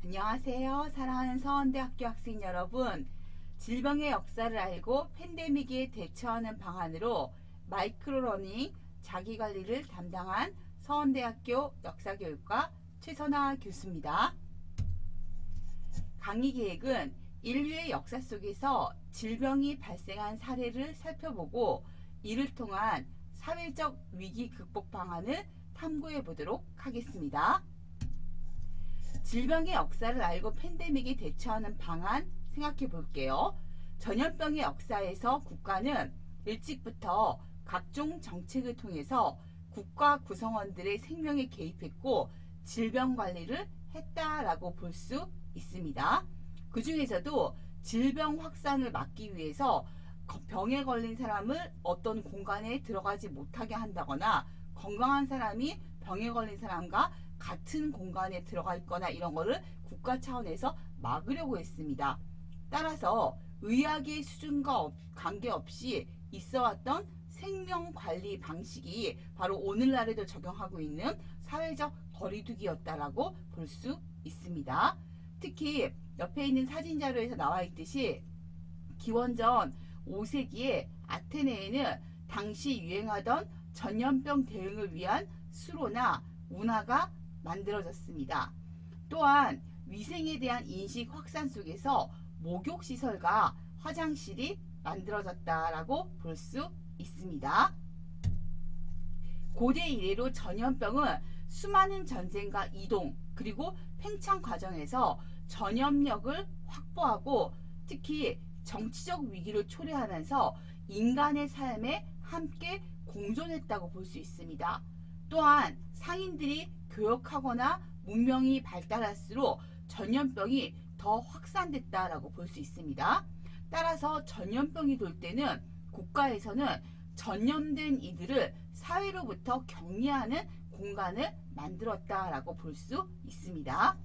안녕하세요. 사랑하는 서원대학교 학생 여러분. 질병의 역사를 알고 팬데믹에 대처하는 방안으로 마이크로러닝 자기관리를 담당한 서원대학교 역사교육과 최선아 교수입니다. 강의 계획은 인류의 역사 속에서 질병이 발생한 사례를 살펴보고 이를 통한 사회적 위기 극복 방안을 탐구해 보도록 하겠습니다. 질병의 역사를 알고 팬데믹에 대처하는 방안 생각해 볼게요. 전염병의 역사에서 국가는 일찍부터 각종 정책을 통해서 국가 구성원들의 생명에 개입했고 질병 관리를 했다라고 볼 수 있습니다. 그 중에서도 질병 확산을 막기 위해서 병에 걸린 사람을 어떤 공간에 들어가지 못하게 한다거나 건강한 사람이 병에 걸린 사람과 같은 공간에 들어가 있거나 이런 거를 국가 차원에서 막으려고 했습니다. 따라서 의학의 수준과 관계없이 있어왔던 생명관리 방식이 바로 오늘날에도 적용하고 있는 사회적 거리두기였다라고 볼 수 있습니다. 특히 옆에 있는 사진 자료에서 나와 있듯이 기원전 5세기에 아테네에는 당시 유행하던 전염병 대응을 위한 수로나 운하가 만들어졌습니다. 또한 위생에 대한 인식 확산 속에서 목욕시설과 화장실이 만들어졌다라고 볼 수 있습니다. 고대 이래로 전염병은 수많은 전쟁과 이동 그리고 팽창 과정에서 전염력을 확보하고 특히 정치적 위기를 초래하면서 인간의 삶에 함께 공존했다고 볼 수 있습니다. 또한 상인들이 교역하거나 문명이 발달할수록 전염병이 더 확산됐다라고 볼 수 있습니다. 따라서 전염병이 돌 때는 국가에서는 전염된 이들을 사회로부터 격리하는 공간을 만들었다라고 볼 수 있습니다.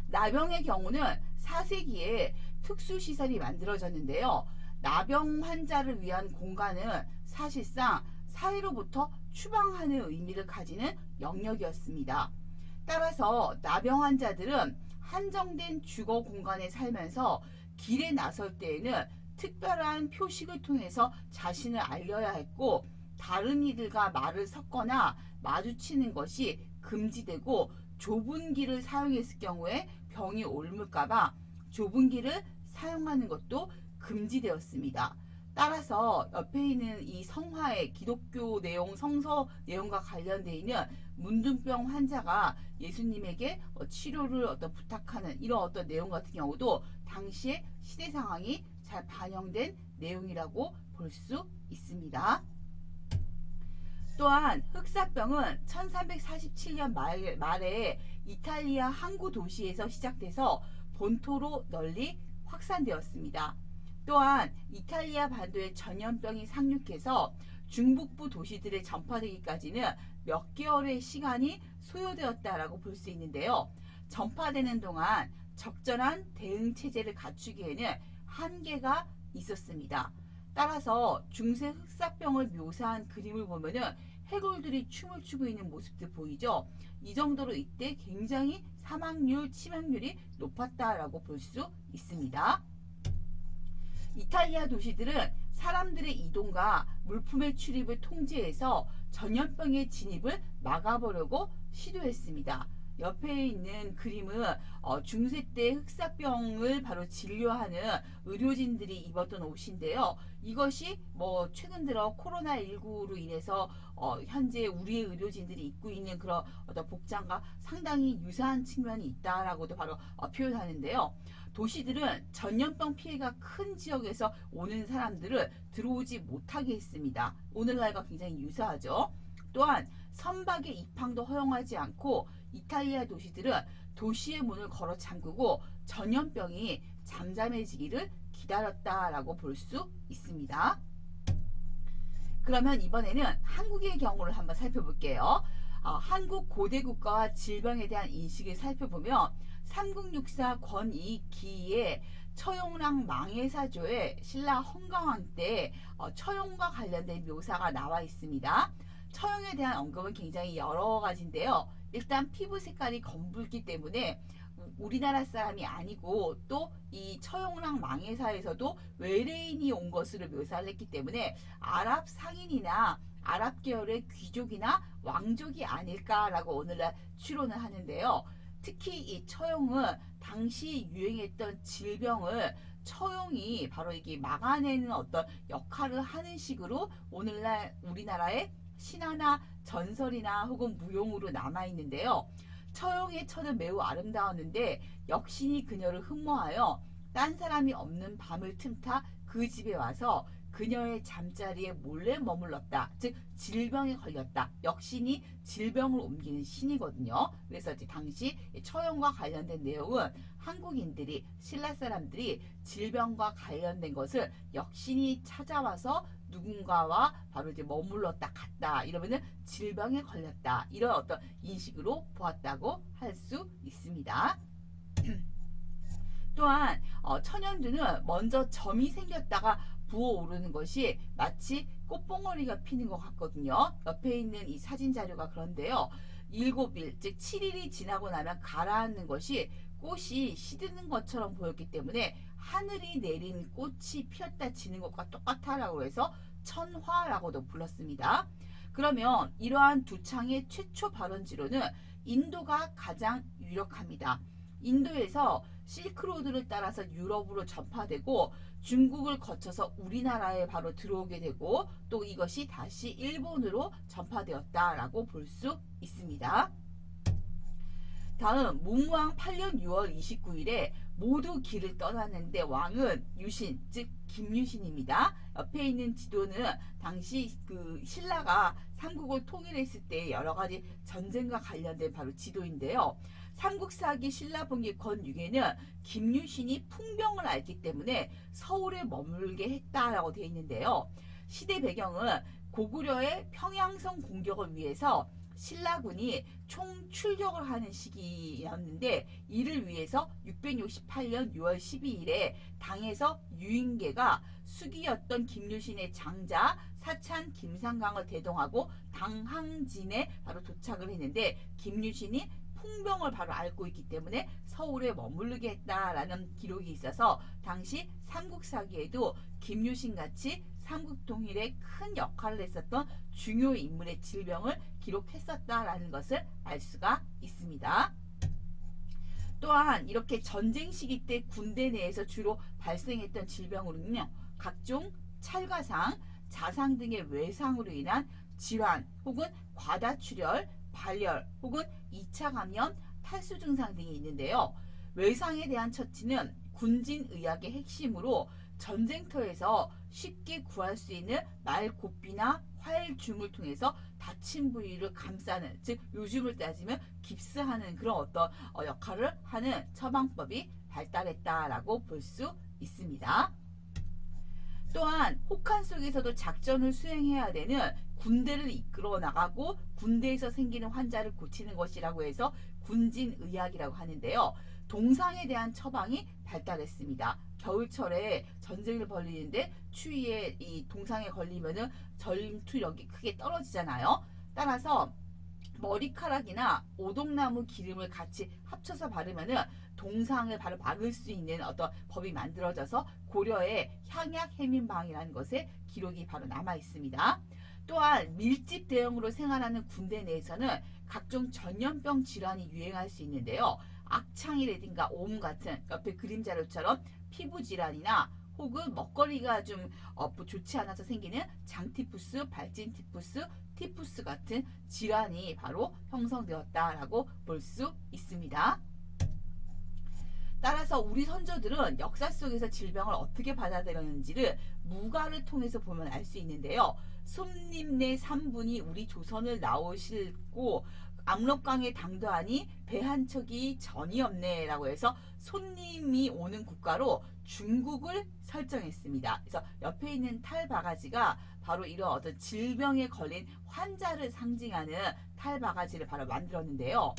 나병의 경우는 4세기에 특수시설이 만들어졌는데요. 나병 환자를 위한 공간은 사실상 사회로부터 추방하는 의미를 가지는 영역이었습니다. 따라서 나병 환자들은 한정된 주거 공간에 살면서 길에 나설 때에는 특별한 표식을 통해서 자신을 알려야 했고 다른 이들과 말을 섞거나 마주치는 것이 금지되고 좁은 길을 사용했을 경우에 병이 옮을까봐 좁은 길을 사용하는 것도 금지되었습니다. 따라서 옆에 있는 이 성화의 기독교 내용, 성서 내용과 관련되어 있는 문둥병 환자가 예수님에게 치료를 부탁하는 이런 어떤 내용 같은 경우도 당시의 시대 상황이 잘 반영된 내용이라고 볼 수 있습니다. 또한 흑사병은 1347년 말에 이탈리아 항구 도시에서 시작돼서 본토로 널리 확산되었습니다. 또한 이탈리아 반도에 전염병이 상륙해서 중북부 도시들에 전파되기까지는 몇 개월의 시간이 소요되었다라고 볼 수 있는데요. 전파되는 동안 적절한 대응 체제를 갖추기에는 한계가 있었습니다. 따라서 중세 흑사병을 묘사한 그림을 보면은 해골들이 춤을 추고 있는 모습들 보이죠? 이 정도로 이때 굉장히 사망률, 치명률이 높았다라고 볼 수 있습니다. 이탈리아 도시들은 사람들의 이동과 물품의 출입을 통제해서 전염병의 진입을 막아보려고 시도했습니다. 옆에 있는 그림은 중세 때 흑사병을 바로 진료하는 의료진들이 입었던 옷인데요. 이것이 최근 들어 코로나19로 인해서 현재 우리의 의료진들이 입고 있는 그런 어떤 복장과 상당히 유사한 측면이 있다라고도 바로 표현하는데요. 도시들은 전염병 피해가 큰 지역에서 오는 사람들을 들어오지 못하게 했습니다. 오늘날과 굉장히 유사하죠. 또한 선박의 입항도 허용하지 않고 이탈리아 도시들은 도시의 문을 걸어 잠그고 전염병이 잠잠해지기를 기다렸다라고 볼 수 있습니다. 그러면 이번에는 한국의 경우를 한번 살펴볼게요. 한국 고대 국가와 질병에 대한 인식을 살펴보면 삼국육사 권익기의 처용랑 망해사조의 신라 헌강왕 때 처용과 관련된 묘사가 나와 있습니다. 처용에 대한 언급은 굉장히 여러 가지인데요. 일단 피부 색깔이 검붉기 때문에 우리나라 사람이 아니고 또 이 처용랑 망해사에서도 외래인이 온 것으로 묘사를 했기 때문에 아랍 상인이나 아랍 계열의 귀족이나 왕족이 아닐까라고 오늘날 추론을 하는데요. 특히 이 처용은 당시 유행했던 질병을 처용이 바로 이게 막아내는 어떤 역할을 하는 식으로 오늘날 우리나라의 신화나 전설이나 혹은 무용으로 남아있는데요. 처용의 처는 매우 아름다웠는데 역신이 그녀를 흠모하여 딴 사람이 없는 밤을 틈타 그 집에 와서 그녀의 잠자리에 몰래 머물렀다. 즉 질병에 걸렸다. 역신이 질병을 옮기는 신이거든요. 그래서 이제 당시 처용과 관련된 내용은 한국인들이 신라 사람들이 질병과 관련된 것을 역신이 찾아와서 누군가와 바로 이제 머물렀다 갔다 이러면은 질병에 걸렸다 이런 어떤 인식으로 보았다고 할 수 있습니다. 또한 천연두는 먼저 점이 생겼다가 부어오르는 것이 마치 꽃봉오리가 피는 것 같거든요. 옆에 있는 이 사진 자료가 그런데요. 7일 즉 7일이 지나고 나면 가라앉는 것이 꽃이 시드는 것처럼 보였기 때문에 하늘이 내린 꽃이 피었다 지는 것과 똑같다라고 해서 천화라고도 불렀습니다. 그러면 이러한 두 창의 최초 발원지로는 인도가 가장 유력합니다. 인도에서 실크로드를 따라서 유럽으로 전파되고 중국을 거쳐서 우리나라에 바로 들어오게 되고 또 이것이 다시 일본으로 전파되었다라고 볼 수 있습니다. 다음 문무왕 8년 6월 29일에 모두 길을 떠났는데 왕은 유신 즉 김유신입니다. 옆에 있는 지도는 당시 그 신라가 삼국을 통일했을 때 여러 가지 전쟁과 관련된 바로 지도인데요. 삼국사기 신라분기 권유에는 김유신이 풍병을 앓기 때문에 서울에 머물게 했다라고 되어 있는데요. 시대 배경은 고구려의 평양성 공격을 위해서 신라군이 총 출격을 하는 시기였는데 이를 위해서 668년 6월 12일에 당에서 유인계가 수기였던 김유신의 장자 사찬 김상강을 대동하고 당항진에 바로 도착을 했는데 김유신이 풍병을 바로 앓고 있기 때문에 서울에 머무르게 했다라는 기록이 있어서 당시 삼국사기에도 김유신같이 삼국통일에 큰 역할을 했었던 중요 인물의 질병을 기록했었다라는 것을 알 수가 있습니다. 또한 이렇게 전쟁 시기 때 군대 내에서 주로 발생했던 질병으로는요. 각종 찰과상, 자상 등의 외상으로 인한 질환 혹은 과다출혈, 발열 혹은 2차 감염, 탈수 증상 등이 있는데요. 외상에 대한 처치는 군진의학의 핵심으로 전쟁터에서 쉽게 구할 수 있는 말고삐나 활줌을 통해서 다친 부위를 감싸는 즉 요즘을 따지면 깁스하는 그런 어떤 역할을 하는 처방법이 발달했다라고 볼 수 있습니다. 또한 혹한 속에서도 작전을 수행해야 되는 군대를 이끌어 나가고 군대에서 생기는 환자를 고치는 것이라고 해서 군진의학이라고 하는데요. 동상에 대한 처방이 발달했습니다. 겨울철에 전쟁을 벌이는데 추위에 이 동상에 걸리면은 전투력이 크게 떨어지잖아요. 따라서 머리카락이나 오동나무 기름을 같이 합쳐서 바르면은 동상을 바로 막을 수 있는 어떤 법이 만들어져서 고려의 향약 해민방이라는 것에 기록이 바로 남아 있습니다. 또한 밀집 대형으로 생활하는 군대 내에서는 각종 전염병 질환이 유행할 수 있는데요. 악창이라든가 옴 같은 옆에 그림 자료처럼 피부 질환이나 혹은 먹거리가 좀 좋지 않아서 생기는 장티푸스, 발진티푸스, 티푸스 같은 질환이 바로 형성되었다라고 볼 수 있습니다. 따라서 우리 선조들은 역사 속에서 질병을 어떻게 받아들였는지를 무가를 통해서 보면 알 수 있는데요. 손님네 3분이 우리 조선을 나오실고 압록강에 당도하니 배 한 척이 전이 없네 라고 해서 손님이 오는 국가로 중국을 설정했습니다. 그래서 옆에 있는 탈바가지가 바로 이런 어떤 질병에 걸린 환자를 상징하는 탈바가지를 바로 만들었는데요.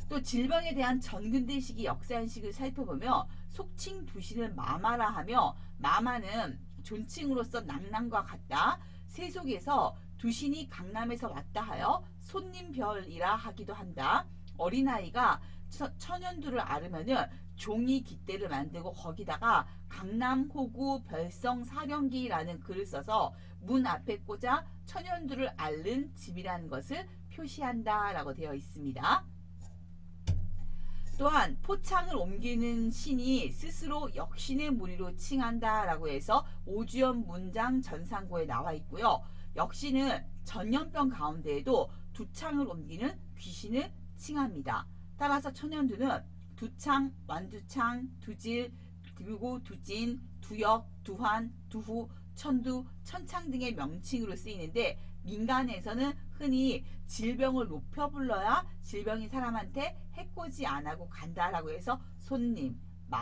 또 질병에 대한 전근대 시기 역사인식을 살펴보며 속칭 두신을 마마라 하며 마마는 존칭으로서 낭랑과 같다. 세속에서 두신이 강남에서 왔다 하여 손님별이라 하기도 한다. 어린아이가 천연두를 앓으면은 종이 깃대를 만들고 거기다가 강남 호구 별성 사령기라는 글을 써서 문 앞에 꽂아 천연두를 앓는 집이라는 것을 표시한다 라고 되어 있습니다. 또한 포창을 옮기는 신이 스스로 역신의 무리로 칭한다 라고 해서 오주연 문장 전상고에 나와 있고요. 역신은 전염병 가운데에도 두창을 옮기는 귀신을 칭합니다. 따라서 천연두는 두창, 완두창, 두질, 그리고 두진, 두역, 두환, 두후, 천두, 천창 등의 명칭으로 쓰이는데 민간에서는 흔히 질병을 높여 불러야 질병이 사람한테 해코지 안 하고 간다라고 해서 손님,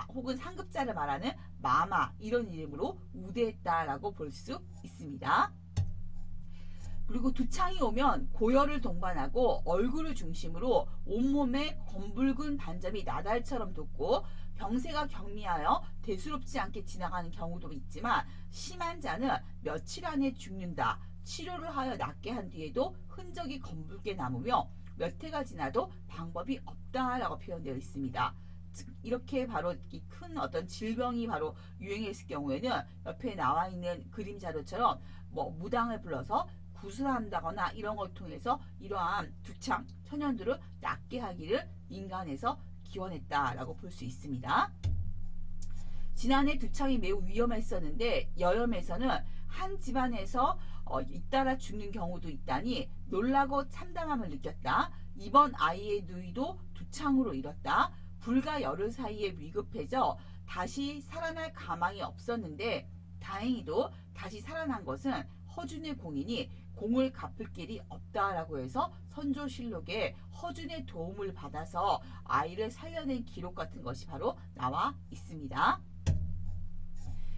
혹은 상급자를 말하는 마마 이런 이름으로 우대했다라고 볼 수 있습니다. 그리고 두창이 오면 고열을 동반하고 얼굴을 중심으로 온몸에 검붉은 반점이 나달처럼 돋고 병세가 경미하여 대수롭지 않게 지나가는 경우도 있지만 심한 자는 며칠 안에 죽는다. 치료를 하여 낫게 한 뒤에도 흔적이 검붉게 남으며 몇 해가 지나도 방법이 없다라고 표현되어 있습니다. 즉 이렇게 바로 큰 어떤 질병이 바로 유행했을 경우에는 옆에 나와 있는 그림 자료처럼 무당을 불러서 구슬한다거나 이런 걸 통해서 이러한 두창, 천연두를 낫게 하기를 민간에서 기원했다라고 볼 수 있습니다. 지난해 두창이 매우 위험했었는데 여염에서는 한 집안에서 잇따라 죽는 경우도 있다니 놀라고 참담함을 느꼈다. 이번 아이의 누이도 두창으로 잃었다. 불과 열흘 사이에 위급해져 다시 살아날 가망이 없었는데 다행히도 다시 살아난 것은 허준의 공인이 공을 갚을 길이 없다라고 해서 선조실록에 허준의 도움을 받아서 아이를 살려낸 기록 같은 것이 바로 나와 있습니다.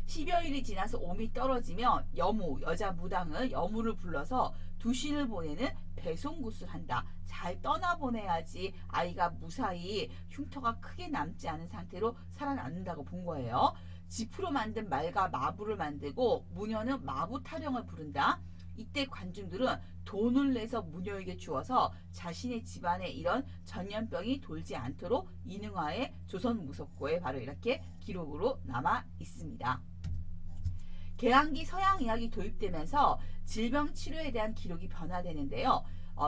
10여일이 지나서 옴이 떨어지면 여무, 여자 무당은 여무를 불러서 두신을 보내는 배송굿을 한다. 잘 떠나보내야지 아이가 무사히 흉터가 크게 남지 않은 상태로 살아남는다고 본 거예요. 지프로 만든 말과 마부를 만들고 무녀는 마부 타령을 부른다. 이때 관중들은 돈을 내서 무녀에게 주어서 자신의 집안에 이런 전염병이 돌지 않도록 인응하에 조선무속고에 바로 이렇게 기록으로 남아 있습니다. 개항기 서양의학이 도입되면서 질병 치료에 대한 기록이 변화되는데요.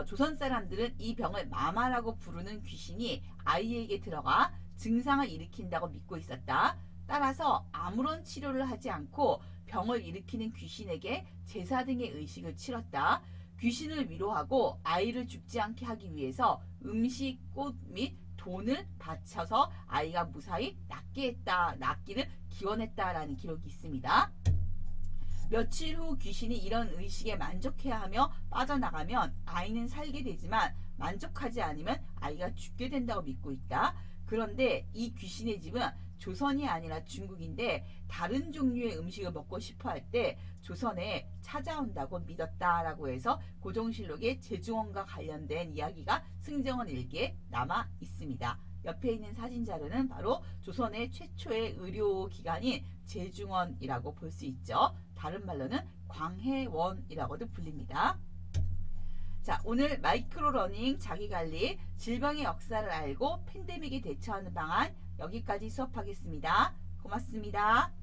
조선 사람들은 이 병을 마마라고 부르는 귀신이 아이에게 들어가 증상을 일으킨다고 믿고 있었다. 따라서 아무런 치료를 하지 않고 병을 일으키는 귀신에게 제사 등의 의식을 치렀다. 귀신을 위로하고 아이를 죽지 않게 하기 위해서 음식, 꽃 및 돈을 바쳐서 아이가 무사히 낫기를 기원했다라는 기록이 있습니다. 며칠 후 귀신이 이런 의식에 만족해야 하며 빠져나가면 아이는 살게 되지만 만족하지 않으면 아이가 죽게 된다고 믿고 있다. 그런데 이 귀신의 집은 조선이 아니라 중국인데 다른 종류의 음식을 먹고 싶어 할 때 조선에 찾아온다고 믿었다라고 해서 고종실록의 제중원과 관련된 이야기가 승정원 일기에 남아 있습니다. 옆에 있는 사진 자료는 바로 조선의 최초의 의료기관인 제중원이라고 볼 수 있죠. 다른 말로는 광해원이라고도 불립니다. 자, 오늘 마이크로러닝 자기관리, 질병의 역사를 알고 팬데믹에 대처하는 방안 여기까지 수업하겠습니다. 고맙습니다.